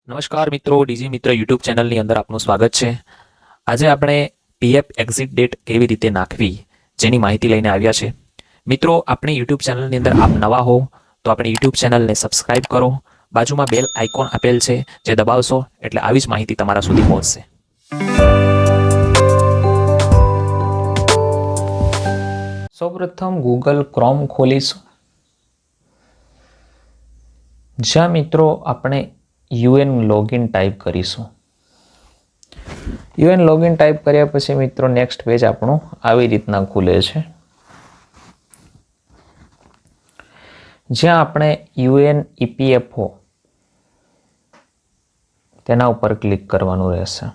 નમસ્કાર મિત્રો, ડીજી મિત્ર યુટ્યુબ ચેનલની અંદર આપનું સ્વાગત છે. આજે આપણે પીએફ એક્ઝિટ ડેટ કેવી રીતે નાખવી જેની માહિતી લઈને આવ્યા છે. મિત્રો, આપણી યુટ્યુબ ચેનલની અંદર આપ નવા હો તો આપણી યુટ્યુબ ચેનલને સબસ્ક્રાઇબ કરો. બાજુમાં બેલ આઇકોન આપેલ છે, જે દબાવશો એટલે આવી જ માહિતી તમારા સુધી પહોંચશે. સૌપ્રથમ ગૂગલ ક્રોમ ખોલીશું. જ્યાં મિત્રો આપણે યુએન લોગિન ટાઈપ કરીશું. યુએન લોગિન ટાઈપ કર્યા પછી મિત્રો નેક્સ્ટ પેજ આપણું આવી રીતના ખુલે છે, જ્યાં આપણે યુએન ઈપીએફઓ તેના ઉપર ક્લિક કરવાનું રહેશે.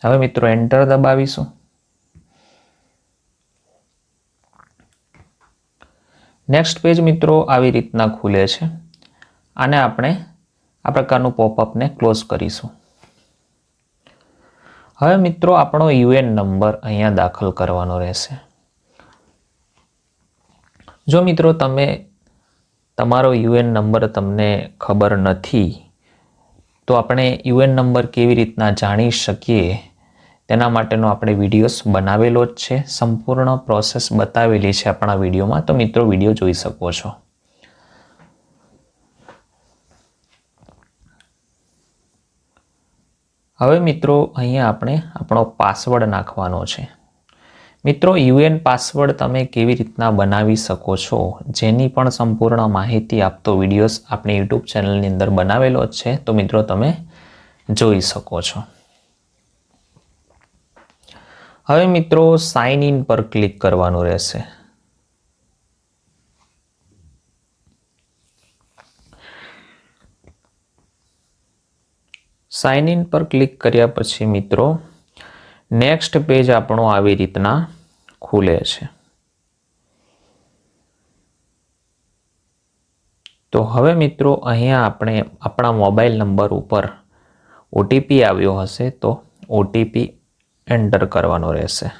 હવે મિત્રો એન્ટર દબાવીશું. નેક્સ્ટ પેજ મિત્રો આવી રીતના ખુલે છે. આને આપણે આ પ્રકારનું પોપઅપને ક્લોઝ કરીશું. હવે મિત્રો આપણો યુએન નંબર અહીંયા દાખલ કરવાનો રહેશે. જો મિત્રો તમારો યુએન નંબર તમને ખબર નથી તો આપણે યુએન નંબર કેવી રીતના જાણી શકીએ તેના માટેનો આપણે વિડીયોઝ બનાવેલો જ છે. સંપૂર્ણ પ્રોસેસ બતાવેલી છે આપણા વિડીયોમાં, તો મિત્રો વિડીયો જોઈ શકો છો. હવે મિત્રો અહીંયા આપણે આપણો પાસવર્ડ નાખવાનો છે. મિત્રો, યુએન પાસવર્ડ તમે કેવી રીતના બનાવી શકો છો જેની પણ સંપૂર્ણ માહિતી આપતો વિડીયોઝ આપણી યુટ્યુબ ચેનલની અંદર બનાવેલો જ છે, તો મિત્રો તમે જોઈ શકો છો. હવે મિત્રો સાઇન ઇન પર ક્લિક કરવાનું રહેશે. સાઇન ઇન પર ક્લિક કર્યા પછી મિત્રો નેક્સ્ટ પેજ આપણું આવી રીતના ખુલે છે. તો હવે મિત્રો અહીંયા આપણે આપણા મોબાઈલ નંબર ઉપર ઓટીપી આવ્યો હશે તો ઓટીપી એન્ટર કરવાનો રહેશે.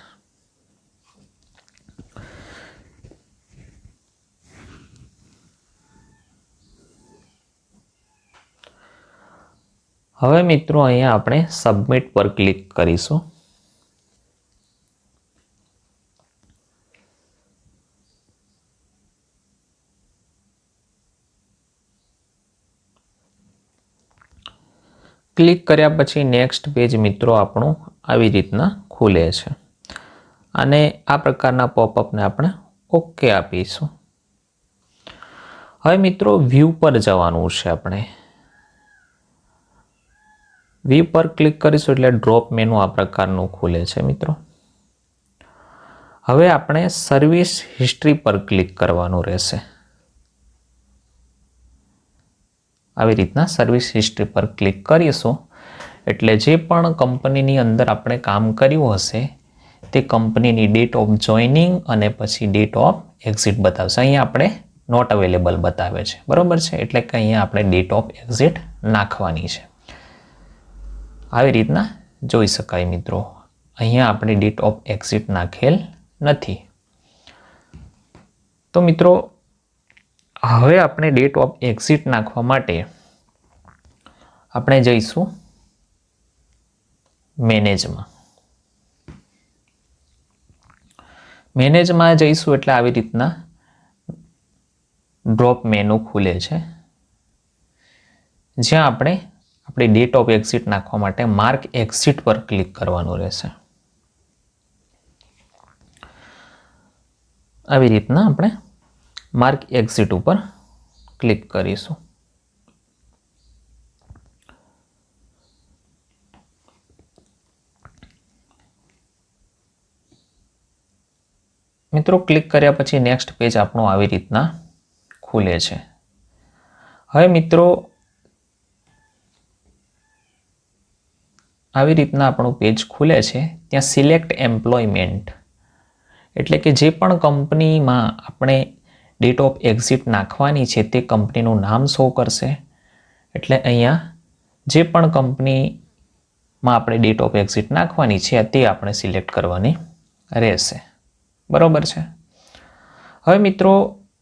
હવે મિત્રો અહીંયા આપણે સબમિટ પર ક્લિક કરીશું. ક્લિક કર્યા પછી નેક્સ્ટ પેજ મિત્રો આપણું આવી રીતના ખુલે છે અને આ પ્રકારના પોપઅપને આપણે ઓકે આપીશું. હવે મિત્રો વ્યૂ પર જવાનું છે. આપણે વ્યૂ પર ક્લિક કરીશું એટલે ડ્રોપ મેનુ આ પ્રકારનું ખુલે છે મિત્રો. હવે આપણે સર્વિસ હિસ્ટ્રી પર ક્લિક કરવાનું રહેશે. આવી રીતના સર્વિસ હિસ્ટ્રી પર ક્લિક કરીશું એટલે જે પણ કંપનીની અંદર આપણે કામ કર્યું હશે તે કંપનીની ડેટ ઓફ જોઈનિંગ અને પછી ડેટ ઓફ એક્ઝિટ બતાવશે. અહીંયા આપણે નોટ અવેલેબલ બતાવે છે, બરોબર છે, એટલે કે અહીંયા આપણે ડેટ ઓફ એક્ઝિટ નાખવાની છે. આવી રીતના જોઈ શકાય મિત્રો. અહીંયા આપણે ડેટ ઓફ એક્ઝિટ નાખેલ નથી. તો મિત્રો હવે આપણે ડેટ ઓફ એક્ઝિટ નાખવા માટે આપણે જઈશું મેનેજમાં. મેનેજમાં જઈશું એટલે આવી રીતના ડ્રોપ મેનુ ખુલે છે, જ્યાં આપણે આપણી ડેટ ઓફ એક્ઝિટ નાખવા માટે માર્ક એક્ઝિટ પર ક્લિક કરવાનું રહેશે. આવી રીતના આપણે માર્ક એક્ઝિટ ઉપર ક્લિક કરીશું. મિત્રો ક્લિક કર્યા પછી નેક્સ્ટ પેજ આપણું આવી રીતના ખુલે છે. હવે મિત્રો આવી રીતના આપણું પેજ ખુલે છે. ત્યાં સિલેક્ટ એમ્પ્લોયમેન્ટ એટલે કે જે પણ કંપનીમાં આપણે ડેટ ઓફ એક્ઝિટ નાખવાની છે તે કંપનીનું નામ શો કરશે. એટલે અહીંયા જે પણ કંપનીમાં આપણે ડેટ ઓફ એક્ઝિટ નાખવાની છે તે આપણે સિલેક્ટ કરવાની રહેશે, બરોબર છે. હવે મિત્રો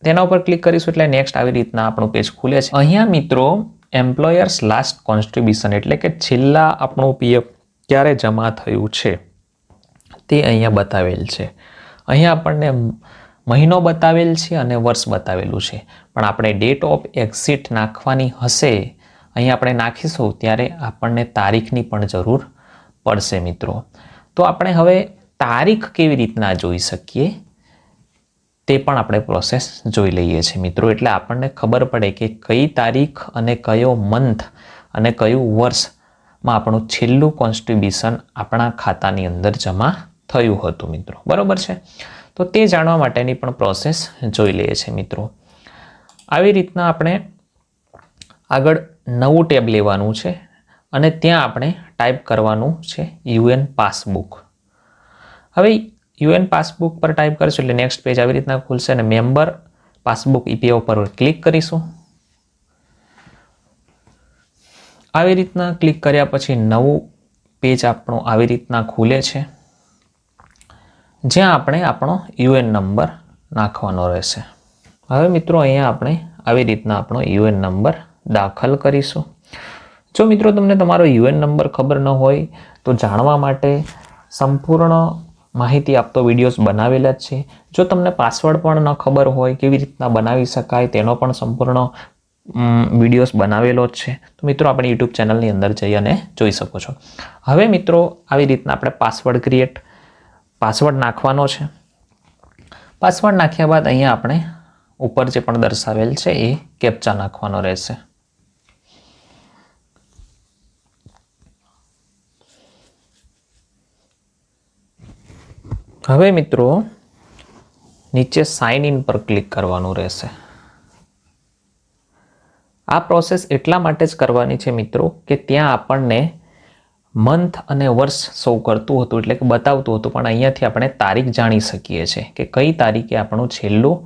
તેના ઉપર ક્લિક કરીશું એટલે નેક્સ્ટ આવી રીતના આપણું પેજ ખુલે છે. અહીંયા મિત્રો એમ્પ્લોયર્સ લાસ્ટ કોન્ટ્રીબ્યુશન એટલે કે છેલ્લા આપણું પીએફ ક્યારે જમા થયું છે તે અહીંયા બતાવેલ છે. અહીંયા આપણને મહિનો બતાવેલ છે અને વર્ષ બતાવેલું છે, પણ આપણે ડેટ ઓફ એક્ઝિટ નાખવાની હશે, અહીંયા આપણે નાખીશું ત્યારે આપણને તારીખની પણ જરૂર પડશે મિત્રો. તો આપણે હવે તારીખ કેવી રીતના જોઈ શકીએ તે પણ આપણે પ્રોસેસ જોઈ લઈએ છીએ મિત્રો. એટલે આપણને ખબર પડે કે કઈ તારીખ અને કયો મંથ અને કયું વર્ષમાં આપણું છેલ્લું કોન્ટ્રીબ્યુશન આપણા ખાતાની અંદર જમા થયું હતું મિત્રો. બરોબર છે. તો તે જાણવા માટેની પણ પ્રોસેસ જોઈ લઈએ છીએ મિત્રો. આવી રીતના આપણે આગળ નવું ટેબ લેવાનું છે અને ત્યાં આપણે ટાઈપ કરવાનું છે યુએન પાસબુક. હવે યુએન પાસબુક પર ટાઈપ કરીશું એટલે નેક્સ્ટ પેજ આવી રીતના ખુલશે અને મેમ્બર પાસબુક ઈપીએફ પર ક્લિક કરીશું. આવી રીતના ક્લિક કર્યા પછી નવું પેજ આપણું આવી રીતના ખુલે છે, જ્યાં આપણે આપણો યુએન નંબર નાખવાનો રહેશે. હવે મિત્રો અહીંયા આપણે આવી રીતના આપણો યુએન નંબર દાખલ કરીશું. જો મિત્રો તમને તમારો યુએન નંબર ખબર ન હોય તો જાણવા માટે સંપૂર્ણ માહિતી આપતો વિડીયોઝ બનાવેલા જ છે. જો તમને પાસવર્ડ પણ ન ખબર હોય કેવી રીતના બનાવી શકાય તેનો પણ સંપૂર્ણ વિડીયોઝ બનાવેલો જ છે. તો મિત્રો આપણી યુટ્યુબ ચેનલની અંદર જઈ અને જોઈ શકો છો. હવે મિત્રો આવી રીતના આપણે પાસવર્ડ નાખવાનો છે. પાસવર્ડ નાખ્યા બાદ અહીંયા આપણે ઉપર જે પણ દર્શાવેલ છે એ કેપ્ચા નાખવાનો રહેશે. હવે મિત્રો નીચે સાઇન ઇન પર ક્લિક કરવાનું રહેશે. આ પ્રોસેસ એટલા માટે જ કરવાની છે મિત્રો કે ત્યાં આપણને મંથ અને વર્ષ શો કરતું હતું એટલે કે બતાવતું હતું, પણ અહીંયાથી આપણે તારીખ જાણી શકીએ છીએ કે કઈ તારીખે આપણું છેલ્લું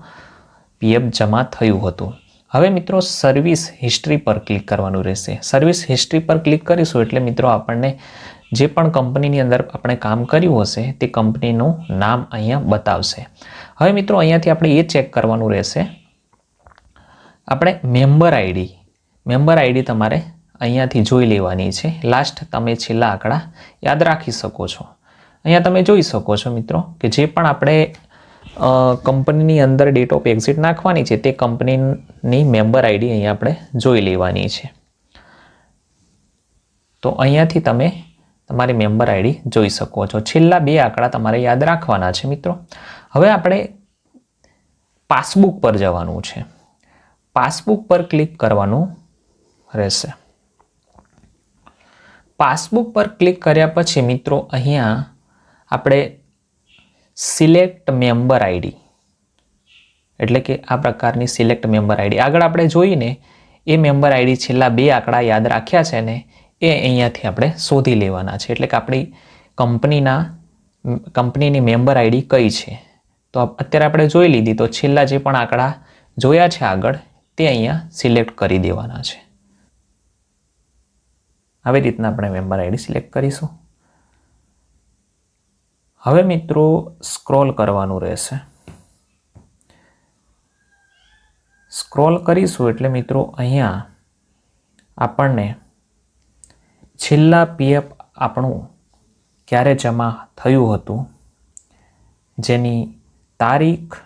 પીએફ જમા થયું હતું. હવે મિત્રો સર્વિસ હિસ્ટ્રી પર ક્લિક કરવાનું રહેશે. સર્વિસ હિસ્ટ્રી પર ક્લિક કરીશું એટલે મિત્રો આપણને જે પણ કંપનીની અંદર આપણે કામ કર્યું હશે તે કંપનીનું નામ અહીંયા બતાવશે. હવે મિત્રો અહીંયાથી આપણે એ ચેક કરવાનું રહેશે, આપણે મેમ્બર આઈડી તમારે અહીંયાથી જોઈ લેવાની છે. લાસ્ટ તમે છેલ્લા આંકડા યાદ રાખી શકો છો. અહીંયા તમે જોઈ શકો છો મિત્રો કે જે પણ આપણે કંપનીની અંદર ડેટ ઓફ એક્ઝિટ નાખવાની છે તે કંપનીની મેમ્બર આઈડી અહીંયા આપણે જોઈ લેવાની છે. તો અહીંયાથી તમે તમારી મેમ્બર આઈડી જોઈ શકો છો. છેલ્લા 2 આંકડા તમારે યાદ રાખવાના છે મિત્રો. હવે આપણે પાસબુક પર જવાનું છે. પાસબુક પર ક્લિક કરવાનું રહેશે. પાસબુક પર ક્લિક કર્યા પછી મિત્રો અહીંયા આપણે સિલેક્ટ મેમ્બર આઈડી એટલે કે આ પ્રકારની સિલેક્ટ મેમ્બર આઈડી આગળ આપણે જોઈને એ મેમ્બર આઈડી છેલ્લા 2 આંકડા યાદ રાખ્યા છે ને એ અહીંયાથી આપણે શોધી લેવાના છે. એટલે કે આપણી કંપનીની મેમ્બર આઈડી કઈ છે. તો અત્યારે આપણે જોઈ લીધી, તો છેલ્લા જે પણ આંકડા જોયા છે આગળ તે અહીંયા સિલેક્ટ કરી દેવાના છે. આવી રીતના આપણે મેમ્બર આઈડી સિલેક્ટ કરીશું. હવે મિત્રો સ્ક્રોલ કરવાનું રહેશે. સ્ક્રોલ કરીશું એટલે મિત્રો અહીંયા આપણને છેલ્લા પીએફ આપણું ક્યારે જમા થયું હતું જેની તારીખ,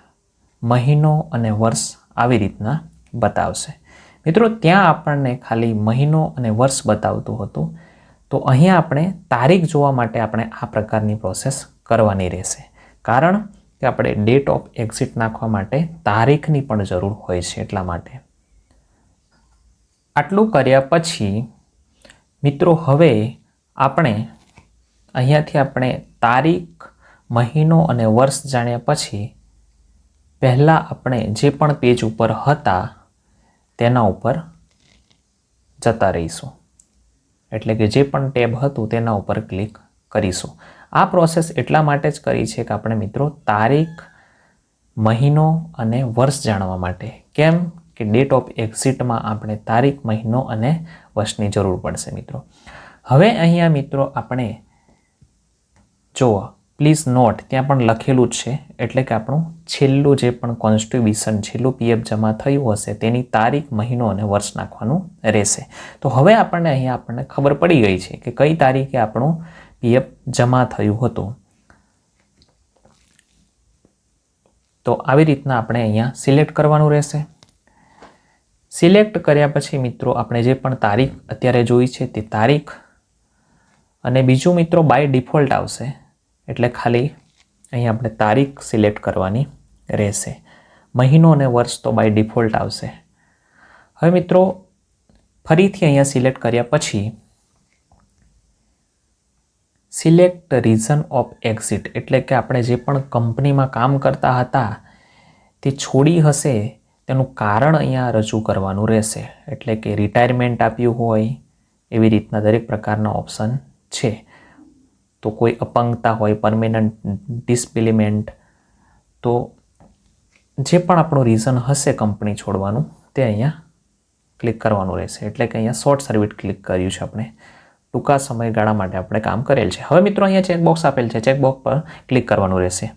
મહિનો અને વર્ષ આવી રીતના બતાવશે. મિત્રો ત્યાં આપણને ખાલી મહિનો અને વર્ષ બતાવતું હતું, તો અહીંયા આપણે તારીખ જોવા માટે આપણે આ પ્રકારની પ્રોસેસ કરવાની રહેશે. કારણ કે આપણે ડેટ ઓફ એક્ઝિટ નાખવા માટે તારીખની પણ જરૂર હોય છે. એટલા માટે આટલું કર્યા પછી મિત્રો હવે આપણે અહીંયાથી આપણે તારીખ, મહિનો અને વર્ષ જાણ્યા પછી પહેલાં આપણે જે પણ પેજ ઉપર હતા તેના ઉપર જતા રહીશું. એટલે કે જે પણ ટેબ હતું તેના ઉપર ક્લિક કરીશું. આ પ્રોસેસ એટલા માટે જ કરી છે કે આપણે મિત્રો તારીખ, મહિનો અને વર્ષ જાણવા માટે. કેમ કે ડેટ ઓફ એક્ઝિટમાં આપણે તારીખ, મહિનો અને વર્ષની જરૂર પડશે મિત્રો. હવે અહીંયા મિત્રો આપણે જો પ્લીઝ નોટ ત્યાં પણ લખેલું જ છે, એટલે કે આપણું છેલ્લું જે પણ કોન્સ્ટ્રીબ્યુશન છેલ્લું પીએફ જમા થયું હશે તેની તારીખ, મહિનો અને વર્ષ નાખવાનું રહેશે. તો હવે આપણને ખબર પડી ગઈ છે કે કઈ તારીખે આપણું પીએફ જમા થયું હતું. તો આવી રીતના આપણે અહીંયા સિલેક્ટ કરવાનું રહેશે. સિલેક્ટ કર્યા પછી મિત્રો આપણે જે પણ તારીખ અત્યારે જોઈ છે તે તારીખ, અને બીજું મિત્રો બાય ડિફોલ્ટ આવશે, એટલે ખાલી અહીંયા આપણે તારીખ સિલેક્ટ કરવાની રહેશે. મહિનો અને વર્ષ તો બાય ડિફોલ્ટ આવશે. હવે મિત્રો ફરીથી અહીંયા સિલેક્ટ કર્યા પછી સિલેક્ટ રીઝન ઓફ એક્ઝિટ, એટલે કે આપણે જે પણ કંપનીમાં કામ કરતા હતા તે છોડી હશે તેનું કારણ અહીંયા રજૂ કરવાનું રહેશે. એટલે કે રિટાયરમેન્ટ આપ્યું હોય એવી રીતના દરેક પ્રકારના ઓપ્શન છે. તો કોઈ અપંગતા હોય, પરમેનન્ટ ડિસેબિલિમેન્ટ, તો જે પણ આપણું રીઝન હશે કંપની છોડવાનું તે અહીંયા ક્લિક કરવાનું રહેશે. એટલે કે અહીંયા શોર્ટ સર્વિસ ક્લિક કર્યું છે આપણે, ટૂંકા સમયગાળા માટે આપણે કામ કરેલ છે. હવે મિત્રો અહીંયા ચેકબોક્સ આપેલ છે, ચેકબોક્સ પર ક્લિક કરવાનું રહેશે.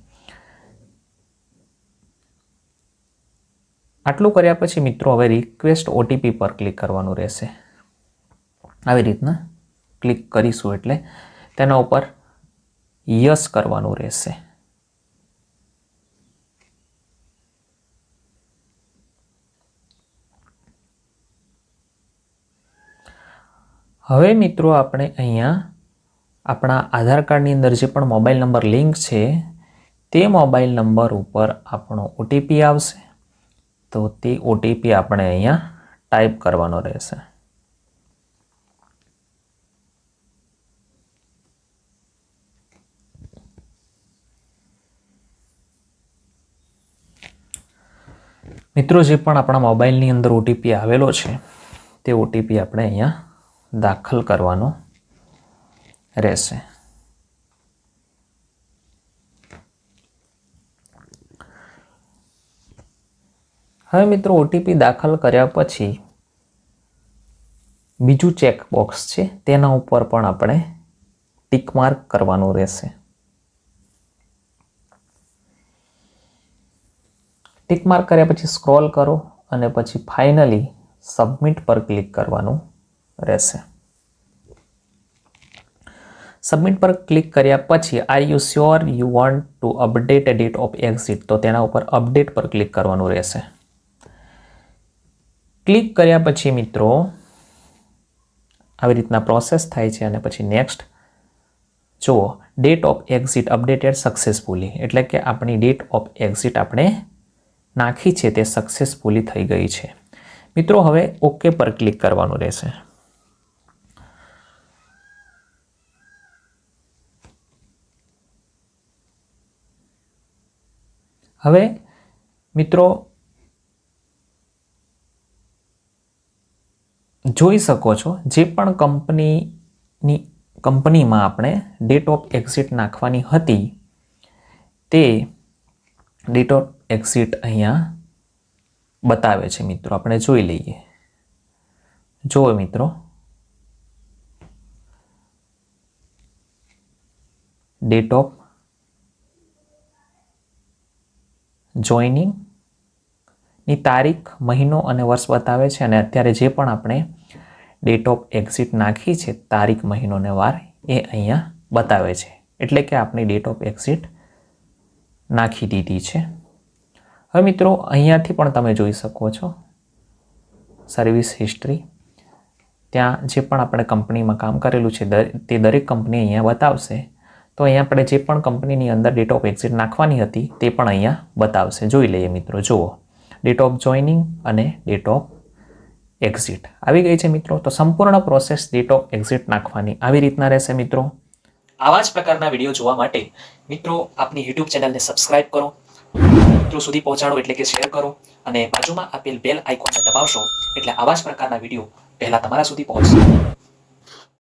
આટલું કર્યા પછી મિત્રો હવે રિક્વેસ્ટ ઓટીપી પર ક્લિક કરવાનું રહેશે. આવી રીતના ક્લિક કરીશું એટલે તેના ઉપર યસ કરવાનું રહેશે. હવે મિત્રો આપણે અહીંયા આપણા આધાર કાર્ડની અંદર જે પણ મોબાઈલ નંબર લિંક છે તે મોબાઈલ નંબર ઉપર આપણો ઓટીપી આવશે. તો તે ઓટીપી આપણે અહીંયા ટાઈપ કરવાનો રહેશે. મિત્રો જે પણ આપણા મોબાઈલની અંદર ઓટીપી આવેલો છે તે ઓટીપી આપણે અહીંયા દાખલ કરવાનો રહેશે. હવે મિત્રો ઓટીપી દાખલ કર્યા પછી બીજું ચેકબોક્સ છે તેના ઉપર પણ આપણે ટિક માર્ક કરવાનું રહેશે. ટિક માર્ક કર્યા પછી સ્ક્રોલ કરો અને પછી ફાઇનલી સબમિટ પર ક્લિક કરવાનું રહેશે. સબમિટ પર ક્લિક કર્યા પછી are you sure you want to update a date of exit, તો તેના ઉપર અપડેટ પર ક્લિક કરવાનું રહેશે. ક્લિક કર્યા પછી મિત્રો આવી રીતના પ્રોસેસ થાય છે અને પછી નેક્સ્ટ જુઓ, date of exit updated successfully, એટલે કે આપણી ડેટ ઓફ એક્ઝિટ આપણે નાખી છે તે સક્સેસફુલી થઈ ગઈ છે. મિત્રો હવે ઓકે પર ક્લિક કરવાનું રહેશે. હવે મિત્રો જોઈ શકો છો જે પણ કંપનીમાં આપણે ડેટ ઓફ એક્ઝિટ નાખવાની હતી તે ડેટ ઓફ એક્ઝિટ અહીંયા બતાવે છે. મિત્રો આપણે જોઈ લઈએ. જુઓ મિત્રો, ડેટ ઓફ જોઈનિંગની તારીખ, મહિનો અને વર્ષ બતાવે છે, અને અત્યારે જે પણ આપણે ડેટ ઓફ એક્ઝિટ નાખી છે તારીખ, મહિનો અને વાર એ અહીંયા બતાવે છે. એટલે કે આપણી ડેટ ઓફ એક્ઝિટ નાખી દીધી છે. હવે મિત્રો અહીંયાથી પણ તમે જોઈ શકો છો સર્વિસ હિસ્ટ્રી. ત્યાં જે પણ આપણે કંપનીમાં કામ કરેલું છે તે દરેક કંપની અહીંયા બતાવશે. તો અહીંયા આપણે જે પણ કંપનીની અંદર ડેટ ઓફ એક્ઝિટ નાખવાની હતી તે પણ અહીંયા બતાવશે. જોઈ લઈએ મિત્રો. જુઓ, ડેટ ઓફ જોઈનિંગ અને ડેટ ઓફ એક્ઝિટ આવી ગઈ છે મિત્રો. તો સંપૂર્ણ પ્રોસેસ ડેટ ઓફ એક્ઝિટ નાખવાની આવી રીતના રહેશે મિત્રો. આવા જ પ્રકારના વિડીયો જોવા માટે મિત્રો આપની યુટ્યુબ ચેનલને સબસ્ક્રાઇબ કરો, મિત્રો સુધી પહોંચાડો એટલે કે શેર કરો, અને બાજુમાં આપેલ બેલ આઇકોનને દબાવશો એટલે આવા જ પ્રકારના વિડીયો પહેલા તમારા સુધી પહોંચશે.